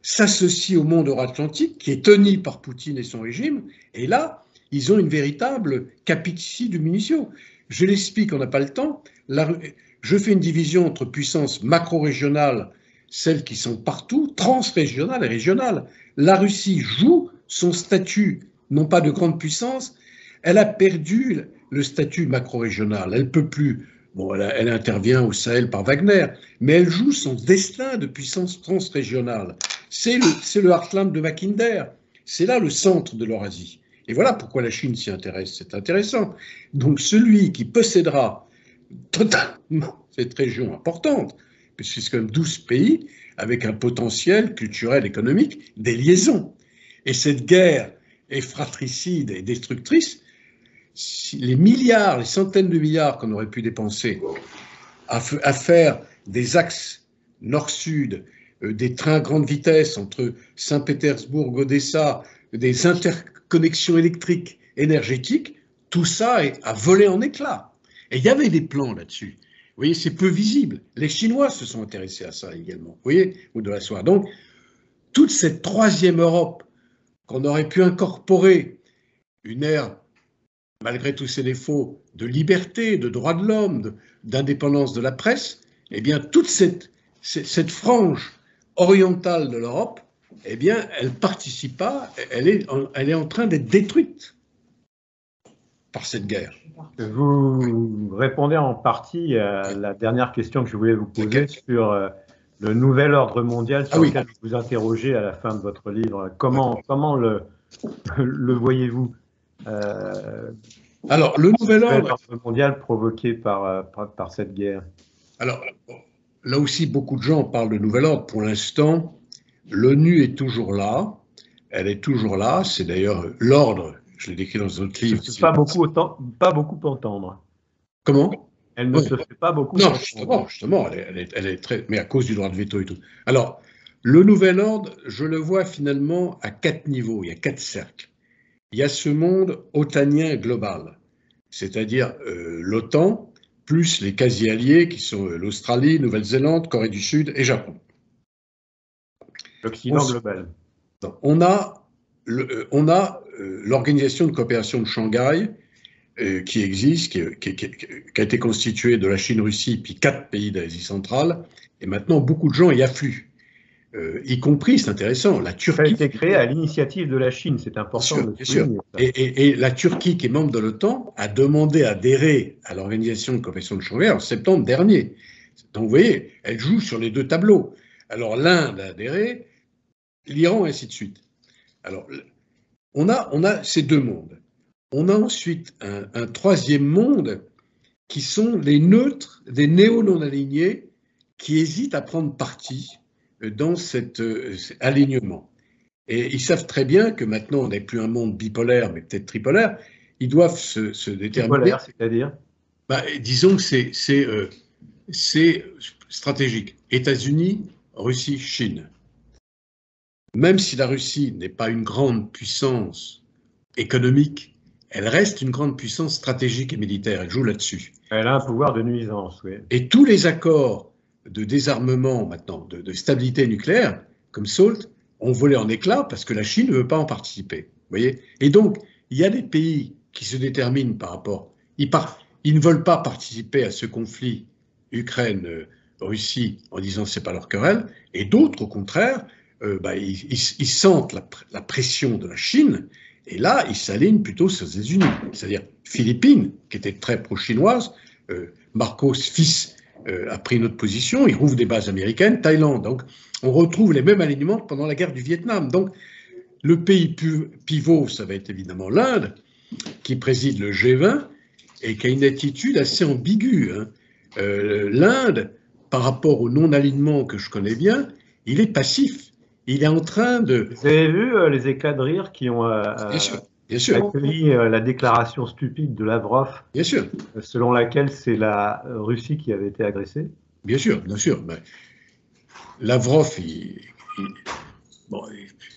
s'associe au monde euro-atlantique, qui est tenu par Poutine et son régime, et là, ils ont une véritable capacité de munitions. Je l'explique, on n'a pas le temps. Je fais une division entre puissances macro-régionales, celles qui sont partout, transrégionales et régionales. La Russie joue son statut, non pas de grande puissance, elle a perdu le statut macro-régional. Elle ne peut plus. Bon, elle intervient au Sahel par Wagner, mais elle joue son destin de puissance transrégionale. C'est le heartland de Mackinder. C'est là le centre de l'Eurasie. Et voilà pourquoi la Chine s'y intéresse. C'est intéressant. Donc celui qui possédera totalement cette région importante, puisque c'est quand même 12 pays, avec un potentiel culturel, économique, des liaisons. Et cette guerre est fratricide et destructrice. Les milliards, les centaines de milliards qu'on aurait pu dépenser à faire des axes nord-sud, des trains à grande vitesse entre Saint-Pétersbourg, Odessa, des interconnexions électriques, énergétiques, tout ça a volé en éclats. Et il y avait des plans là-dessus. Vous voyez, c'est peu visible. Les Chinois se sont intéressés à ça également. Vous voyez, ou de la soie. Donc, toute cette troisième Europe qu'on aurait pu incorporer, une ère, malgré tous ses défauts, de liberté, de droits de l'homme, d'indépendance de la presse, eh bien, toute cette frange orientale de l'Europe, eh bien, elle participe pas, elle est en train d'être détruite par cette guerre. Vous répondez en partie à la dernière question que je voulais vous poser sur le nouvel ordre mondial sur lequel vous interrogez à la fin de votre livre. Comment le voyez-vous Alors, le nouvel ordre mondial provoqué par cette guerre? Alors, là aussi, beaucoup de gens parlent de nouvel ordre. Pour l'instant, l'ONU est toujours là. Elle est toujours là. C'est d'ailleurs l'ordre. Je l'ai décrit dans un autre livre. Pas beaucoup entendre. Comment? Elle ne se fait pas beaucoup. Non, justement, elle est très. Mais à cause du droit de veto et tout. Alors, le nouvel ordre, je le vois finalement à 4 niveaux. Il y a 4 cercles. Il y a ce monde otanien global, c'est-à-dire l'OTAN, plus les quasi-alliés qui sont l'Australie, Nouvelle-Zélande, Corée du Sud et Japon. L'Occident global. On a l'Organisation de coopération de Shanghai qui existe, qui a été constituée de la Chine, Russie, puis 4 pays d'Asie centrale, et maintenant beaucoup de gens y affluent. Y compris, c'est intéressant, la Turquie. Ça a été créé à l'initiative de la Chine, c'est important. Bien sûr. Et la Turquie, qui est membre de l'OTAN, a demandé à adhérer à l'Organisation de coopération de Shanghai en septembre dernier. Donc vous voyez, elle joue sur les deux tableaux. Alors l'Inde a adhéré, l'Iran, et ainsi de suite. Alors on a ces deux mondes. On a ensuite un troisième monde qui sont les neutres, des néo-non-alignés qui hésitent à prendre parti dans cet alignement. Et ils savent très bien que maintenant, on n'est plus un monde bipolaire, mais peut-être tripolaire. Ils doivent se déterminer. Bipolaire, c'est-à-dire disons que c'est stratégique. États-Unis, Russie, Chine. Même si la Russie n'est pas une grande puissance économique, elle reste une grande puissance stratégique et militaire. Elle joue là-dessus. Elle a un pouvoir de nuisance, oui. Et tous les accords de désarmement maintenant, de stabilité nucléaire, comme SALT, ont volé en éclats parce que la Chine ne veut pas en participer. Vous voyez ? Et donc, il y a des pays qui se déterminent par rapport. Ils ne veulent pas participer à ce conflit Ukraine-Russie en disant que ce n'est pas leur querelle, et d'autres, au contraire, ils sentent la pression de la Chine, et là, ils s'alignent plutôt sur les États-Unis. C'est-à-dire Philippines, qui était très pro-chinoise, Marcos, fils, a pris une autre position, il rouvre des bases américaines, Thaïlande. Donc, on retrouve les mêmes alignements que pendant la guerre du Vietnam. Donc, le pays pivot, ça va être évidemment l'Inde, qui préside le G20 et qui a une attitude assez ambiguë. Hein. L'Inde, par rapport au non-alignement que je connais bien, il est passif. Il est en train de... Vous avez vu les éclats de rire qui ont bien sûr. accueilli la déclaration stupide de Lavrov, bien sûr. Selon laquelle c'est la Russie qui avait été agressée? Bien sûr, bien sûr. Mais Lavrov,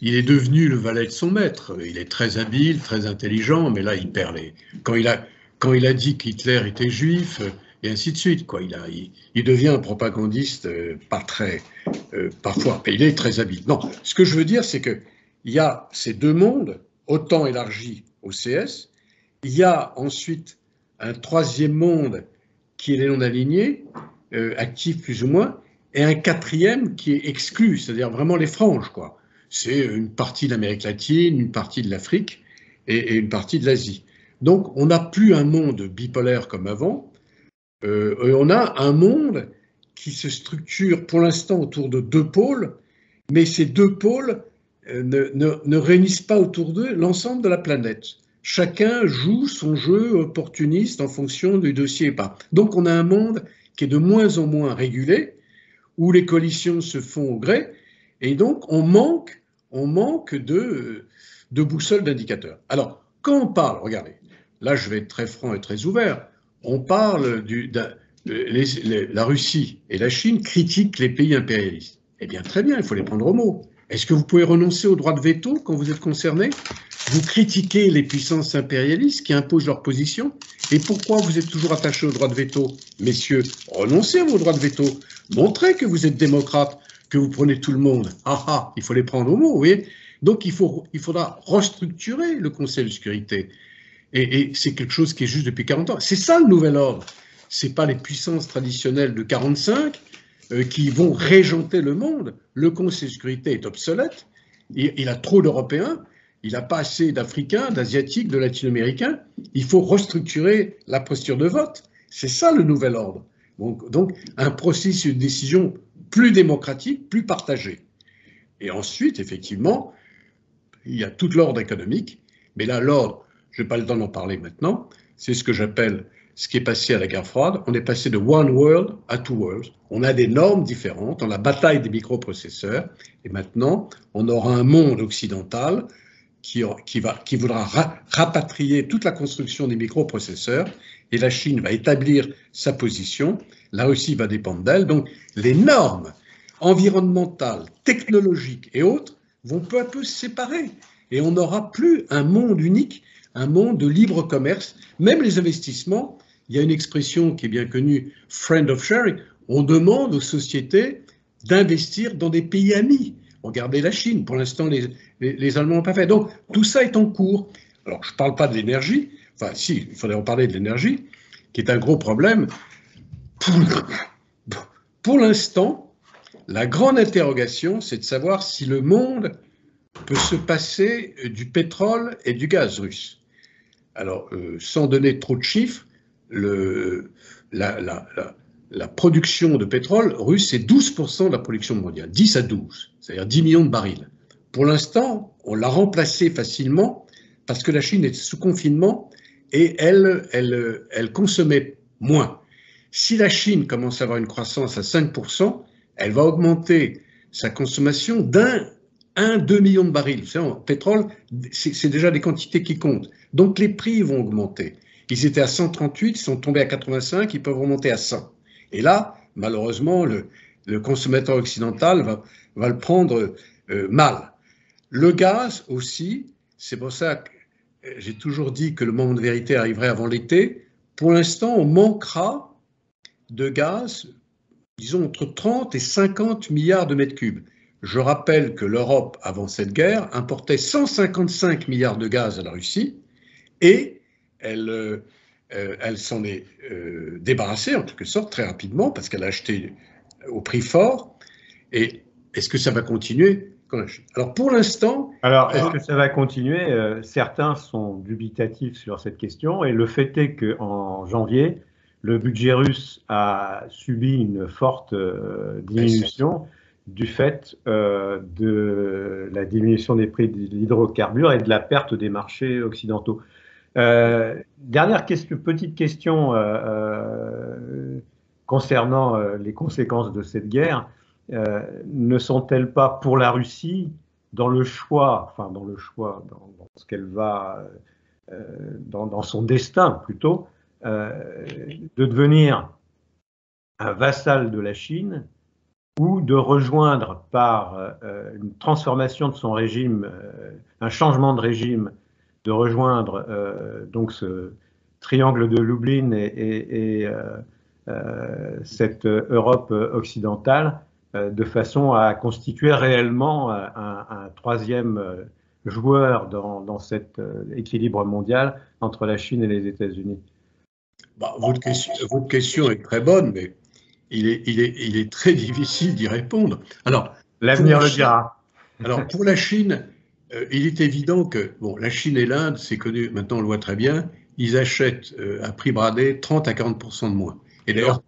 il est devenu le valet de son maître. Il est très habile, très intelligent, mais là, il perd les... Quand il a dit qu'Hitler était juif, et ainsi de suite, quoi. Il devient un propagandiste pas très... parfois, mais il est très habile. Non, ce que je veux dire, c'est qu'il y a ces deux mondes, OTAN élargi, OCS. Il y a ensuite un troisième monde qui est les non-alignés, actifs plus ou moins, et un quatrième qui est exclu, c'est-à-dire vraiment les franges, quoi. C'est une partie de l'Amérique latine, une partie de l'Afrique et une partie de l'Asie. Donc, on n'a plus un monde bipolaire comme avant, on a un monde qui se structure pour l'instant autour de deux pôles, mais ces deux pôles ne réunissent pas autour d'eux l'ensemble de la planète. Chacun joue son jeu opportuniste en fonction du dossier et pas. Donc, on a un monde qui est de moins en moins régulé, où les coalitions se font au gré, et donc on manque de boussole d'indicateurs. Alors, quand on parle, regardez, là je vais être très franc et très ouvert, on parle la Russie et la Chine critiquent les pays impérialistes. Eh bien, très bien, il faut les prendre au mot. Est-ce que vous pouvez renoncer au droit de veto quand vous êtes concerné? Vous critiquez les puissances impérialistes qui imposent leur position. Et pourquoi vous êtes toujours attachés au droit de veto? Messieurs, renoncez à vos droits de veto. Montrez que vous êtes démocrate, que vous prenez tout le monde. Ah ah, il faut les prendre au mot, vous voyez. Donc il faudra restructurer le Conseil de sécurité. Et c'est quelque chose qui est juste depuis 40 ans. C'est ça le nouvel ordre. C'est pas les puissances traditionnelles de 45 qui vont régenter le monde. Le Conseil de sécurité est obsolète. Il a trop d'Européens. Il n'a pas assez d'Africains, d'Asiatiques, de Latino-Américains. Il faut restructurer la posture de vote. C'est ça le nouvel ordre. Donc un processus de décision plus démocratique, plus partagé. Et ensuite, effectivement, il y a tout l'ordre économique. Mais là, l'ordre, je n'ai pas le temps d'en parler maintenant, c'est ce que j'appelle ce qui est passé à la guerre froide. On est passé de one world à two worlds. On a des normes différentes, on a la bataille des microprocesseurs. Et maintenant, on aura un monde occidental qui voudra rapatrier toute la construction des microprocesseurs, et la Chine va établir sa position, la Russie va dépendre d'elle. Donc les normes environnementales, technologiques et autres vont peu à peu se séparer, et on n'aura plus un monde unique, un monde de libre commerce. Même les investissements, il y a une expression qui est bien connue, friend of sharing, on demande aux sociétés d'investir dans des pays amis. Regardez la Chine, pour l'instant les Allemands n'ont pas fait. Donc tout ça est en cours. Alors je ne parle pas de l'énergie, enfin si, il faudrait en parler de l'énergie, qui est un gros problème. Pour l'instant, la grande interrogation, c'est de savoir si le monde peut se passer du pétrole et du gaz russe. Alors, sans donner trop de chiffres, la production de pétrole russe, c'est 12% de la production mondiale, 10 à 12, c'est-à-dire 10 millions de barils. Pour l'instant, on l'a remplacé facilement parce que la Chine est sous confinement et elle consommait moins. Si la Chine commence à avoir une croissance à 5%, elle va augmenter sa consommation d'1-2 millions de barils. Vous savez, en pétrole, c'est déjà des quantités qui comptent. Donc les prix vont augmenter. Ils étaient à 138, ils sont tombés à 85, ils peuvent remonter à 100. Et là, malheureusement, le consommateur occidental va le prendre mal. Le gaz aussi, c'est pour ça que j'ai toujours dit que le moment de vérité arriverait avant l'été. Pour l'instant, on manquera de gaz, disons, entre 30 et 50 milliards de mètres cubes. Je rappelle que l'Europe, avant cette guerre, importait 155 milliards de gaz à la Russie et elle s'en est débarrassée, en quelque sorte, très rapidement, parce qu'elle a acheté au prix fort. Et est-ce que ça va continuer? qu'en la Chine. Alors pour l'instant... Alors, est-ce que ça va continuer? Certains sont dubitatifs sur cette question, et le fait est qu'en janvier, le budget russe a subi une forte diminution du fait de la diminution des prix de l'hydrocarbure et de la perte des marchés occidentaux. Dernière question, petite question concernant les conséquences de cette guerre. Ne sont-elles pas pour la Russie dans le choix, dans ce qu'elle va, dans son destin plutôt, de devenir un vassal de la Chine ou de rejoindre par une transformation de son régime, un changement de régime, de rejoindre donc ce triangle de Lublin et cette Europe occidentale, de façon à constituer réellement un troisième joueur dans cet équilibre mondial entre la Chine et les États-Unis. Votre question est très bonne, mais il est très difficile d'y répondre. Alors, l'avenir le dira. Alors, pour la Chine, il est évident que, bon, la Chine et l'Inde, c'est connu, maintenant on le voit très bien, ils achètent à prix bradé 30 à 40% de moins. Et d'ailleurs,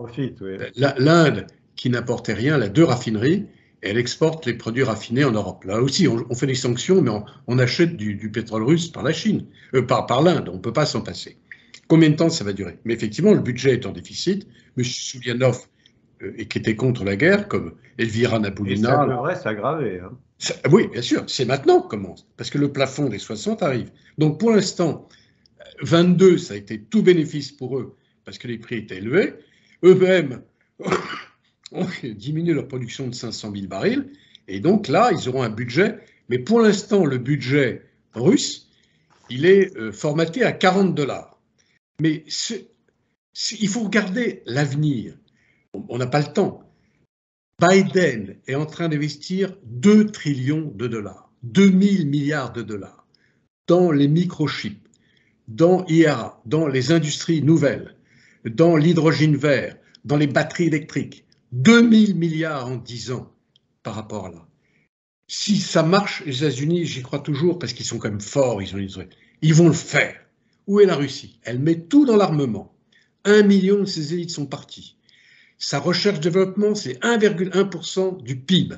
l'Inde, qui n'importait rien, elle a 2 raffineries, et elle exporte les produits raffinés en Europe. Là aussi, on fait des sanctions, mais on achète du pétrole russe par la Chine, par l'Inde, on ne peut pas s'en passer. Combien de temps ça va durer? Mais effectivement, le budget est en déficit. M. Soulianov, qui était contre la guerre, comme Elvira Naboulina. Et ça devrait s'aggraver. Hein. Oui, bien sûr, c'est maintenant qu'on commence, parce que le plafond des 60 arrive. Donc pour l'instant, 22, ça a été tout bénéfice pour eux, parce que les prix étaient élevés. Eux-mêmes ont diminué leur production de 500 000 barils, et donc là, ils auront un budget. Mais pour l'instant, le budget russe, il est formaté à $40. Mais il faut regarder l'avenir. On n'a pas le temps. Biden est en train d'investir 2 trillions de dollars, 2000 milliards de dollars dans les microchips, dans IRA, dans les industries nouvelles, dans l'hydrogène vert, dans les batteries électriques. 2000 milliards en 10 ans par rapport à là. Si ça marche, les États-Unis, j'y crois toujours parce qu'ils sont quand même forts, ils vont le faire. Où est la Russie? Elle met tout dans l'armement. 1 million de ses élites sont parties. Sa recherche-développement, c'est 1,1% du PIB.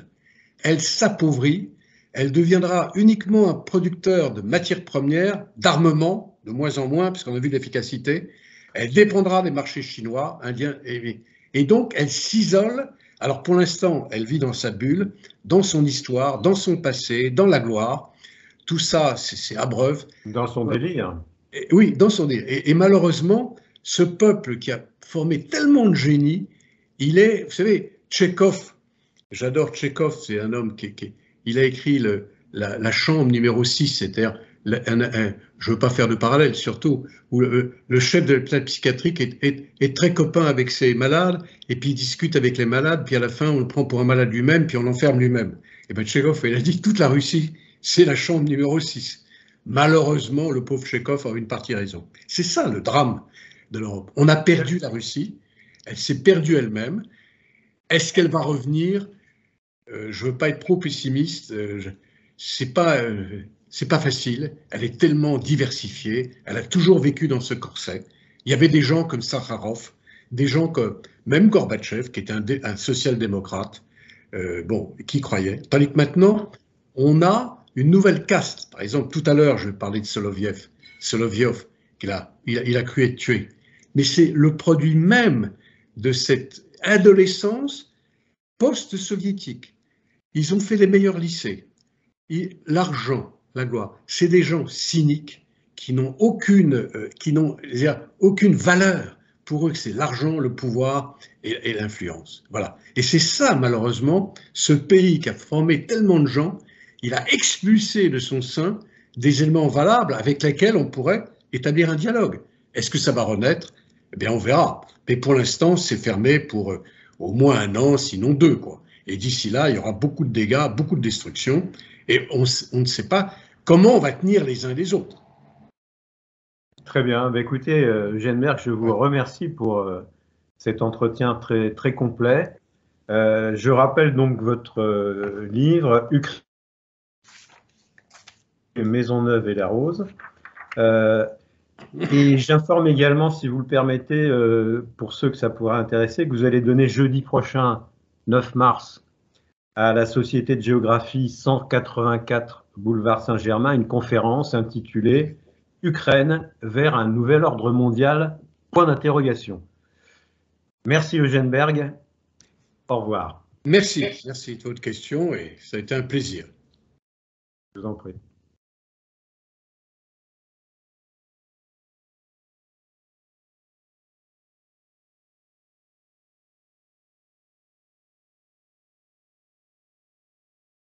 Elle s'appauvrit, elle deviendra uniquement un producteur de matières premières, d'armement, de moins en moins, puisqu'on a vu l'efficacité. Elle dépendra des marchés chinois, indiens, et donc elle s'isole. Alors pour l'instant, elle vit dans sa bulle, dans son histoire, dans son passé, dans la gloire. Tout ça, c'est abreuve. Dans son délire. Oui, dans son délire. Et malheureusement, ce peuple qui a formé tellement de génie, il est, vous savez, Tchekhov, j'adore Tchekhov, c'est un homme il a écrit la chambre numéro 6, c'est-à-dire, je ne veux pas faire de parallèle surtout, où le chef de l'hôpital psychiatrique est très copain avec ses malades, et puis il discute avec les malades, puis à la fin on le prend pour un malade lui-même, puis on l'enferme lui-même. Et bien Tchekhov, il a dit toute la Russie, c'est la chambre numéro 6. Malheureusement, le pauvre Tchekhov a une partie raison. C'est ça le drame de l'Europe. On a perdu la Russie, elle s'est perdue elle-même. Est-ce qu'elle va revenir? Je ne veux pas être trop pessimiste. C'est pas facile. Elle est tellement diversifiée. Elle a toujours vécu dans ce corset. Il y avait des gens comme Sakharov, des gens comme même Gorbatchev, qui était un social-démocrate, qui croyait. Tandis que maintenant, on a une nouvelle caste. Par exemple, tout à l'heure, je parlais de Soloviev, il a cru être tué. Mais c'est le produit même de cette adolescence post-soviétique. Ils ont fait les meilleurs lycées. L'argent, la gloire, c'est des gens cyniques qui n'ont aucune valeur. Pour eux, c'est l'argent, le pouvoir et l'influence. Voilà. Et c'est ça, malheureusement, ce pays qui a formé tellement de gens, il a expulsé de son sein des éléments valables avec lesquels on pourrait établir un dialogue. Est-ce que ça va renaître? Eh bien, on verra. Mais pour l'instant, c'est fermé pour au moins 1 an, sinon 2, quoi. Et d'ici là, il y aura beaucoup de dégâts, beaucoup de destruction, et on ne sait pas comment on va tenir les uns les autres. Très bien. Écoutez, Eugène Merck, je vous remercie pour cet entretien très, très complet. Je rappelle donc votre livre « Ukraine Maisonneuve et la Rose. Et j'informe également, si vous le permettez, pour ceux que ça pourrait intéresser, que vous allez donner jeudi prochain, 9 mars, à la Société de géographie 184 boulevard Saint-Germain, une conférence intitulée « Ukraine vers un nouvel ordre mondial ?» Point d'interrogation. Merci Eugène Berg. Au revoir. Merci de votre question et ça a été un plaisir. Je vous en prie.